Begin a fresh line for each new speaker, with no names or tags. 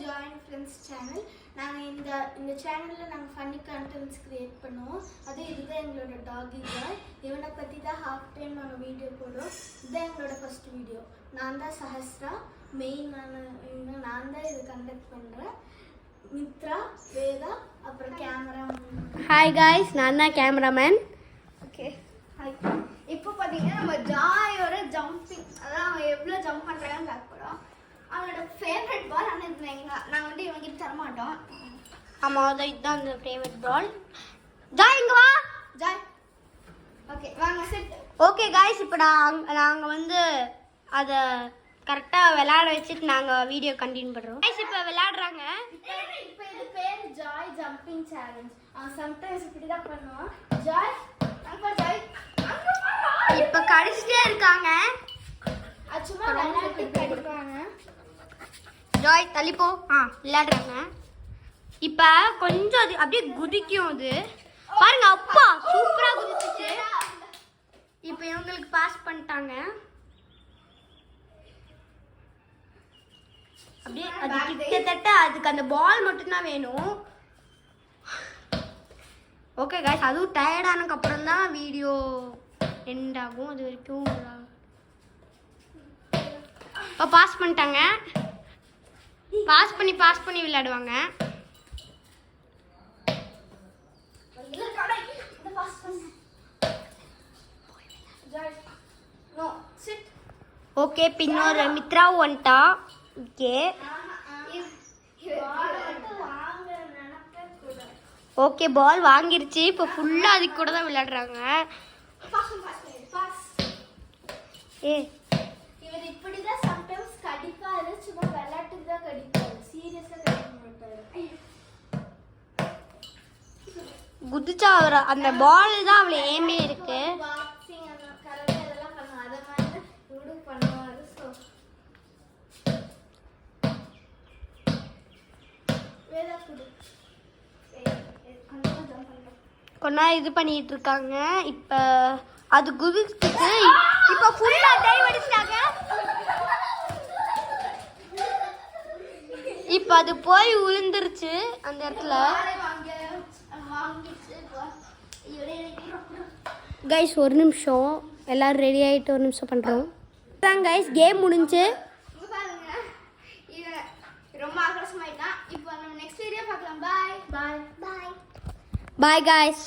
Join Friends channel. நாங்க இந்த சேனல்ல நாங்க ஃபன்னி கண்டென்ட்ஸ் கிரியேட் பண்ணுவோம். அது இதுதான் எங்களோட டாகி பாய். இவனை பத்தி தான் ஹாஃப் டைம் நாங்க வீடியோ போடுறோம். இது எங்களோட ஃபர்ஸ்ட் வீடியோ. நான் தான் சஹஸ்ரா, மெயின் நான் தான் இது கண்டக்ட் பண்றேன். மித்ரா, வேதா, அப்புறம் கேமராமேன்.
ஹாய் गाइस, நான் தான் கேமராமேன்.
Okay, hi. இப்போ பாத்தீங்கன்னா நம்ம ஜாயோட ஜம்பிங், அதான் அவன் எவ்வளவு ஜம்ப் பண்றாங்கன்னு பார்க்க போறோம். அவனோட ஃபேவரட் பால். ஆனால் இது நாங்கள் வந்து இவங்கிட்ட தர மாட்டோம்.
ஆமாம், அதான் இதுதான் அந்த ஃபேவரட் பால். ஜாய் இங்கே வா.
ஜாய், ஓகே வாங்க செட்.
ஓகே गाइस, இப்போ நாங்கள் வந்து அதை கரெக்டாக விளையாட வச்சுட்டு நாங்கள் வீடியோ கண்டினியூ பண்ணுறோம். गाइस இப்போ விளையாடுறாங்க.
இப்போ இது பேர் ஜாய் ஜம்பிங் சேலஞ்ச். அவன் சம்டைம்ஸ் இப்படி தான் பண்ணுவான். ஜாய் அங்கே ஜாய்
இப்போ கடிச்சிட்டே இருக்காங்க.
சும்மா விளையாட்டு கடிப்பாங்க.
ஜாய் தள்ளிப்போ. விளையாடுறாங்க. இப்போ கொஞ்சம் அது அப்படியே குதிக்கும். அது பாருங்க, அப்பா சூப்பராக குதிச்சிச்சு. இப்போ இவங்களுக்கு பாஸ் பண்ணிட்டாங்க. அப்படியே அது கிட்டத்தட்ட அதுக்கு அந்த பால் மட்டும்தான் வேணும். ஓகே गाइस, அதுவும் டயர்டானதுக்கு அப்புறம் தான் வீடியோ எண்ட் ஆகும். அது வரைக்கும் பாஸ் பண்ணிட்டாங்க. பாஸ் பண்ணி விளையாடுவாங்க. ஓகே, பின்னொரு மித்ராவும் வந்துட்டா. ஓகே ஓகே, பால் வாங்கிருச்சு. இப்போ ஃபுல்லாக அதுக்கு கூட தான் விளையாடுறாங்க.
இவர் இப்படிதான் சம்டைம்ஸ் கடிப்பாரு. சும்மா விளையாட்டுக்கு தான் கடிப்பாரு, சீரியஸா கடிக்க மாட்டாரு.
குதிச்சா அவர் அந்த பால் தான் அவளை ஏமே இருக்கு.
பாக்ஸிங் அந்த கராட்டே அதெல்லாம் பண்ணுவாங்க. அத மாதிரி இவரும் பண்ணுவாரு. சோ வேதா குடு
கொண்டா இது பண்ணிட்டு இருக்காங்க. இப்போ அது குதிச்சுட்டு இப்போ ஃபுல்லா டைவ் அடிச்சிட்டாங்க. இப்போ அது போய் விழுந்துருச்சு அந்த இடத்துல. கைஸ் ஒரு நிமிஷம், எல்லாரும் ரெடி ஆகிட்டு ஒரு நிமிஷம் பண்ணுறோம். தான் கைஸ் கேம் முடிஞ்சு.
பாருங்க, இவன் ரொம்ப ஆக்ரோஷமாயிட்டான். இப்போ நம்ம நெக்ஸ்ட் வீடியோ பார்க்கலாம். பாய் பாய் பாய்
பாய் கைஸ்.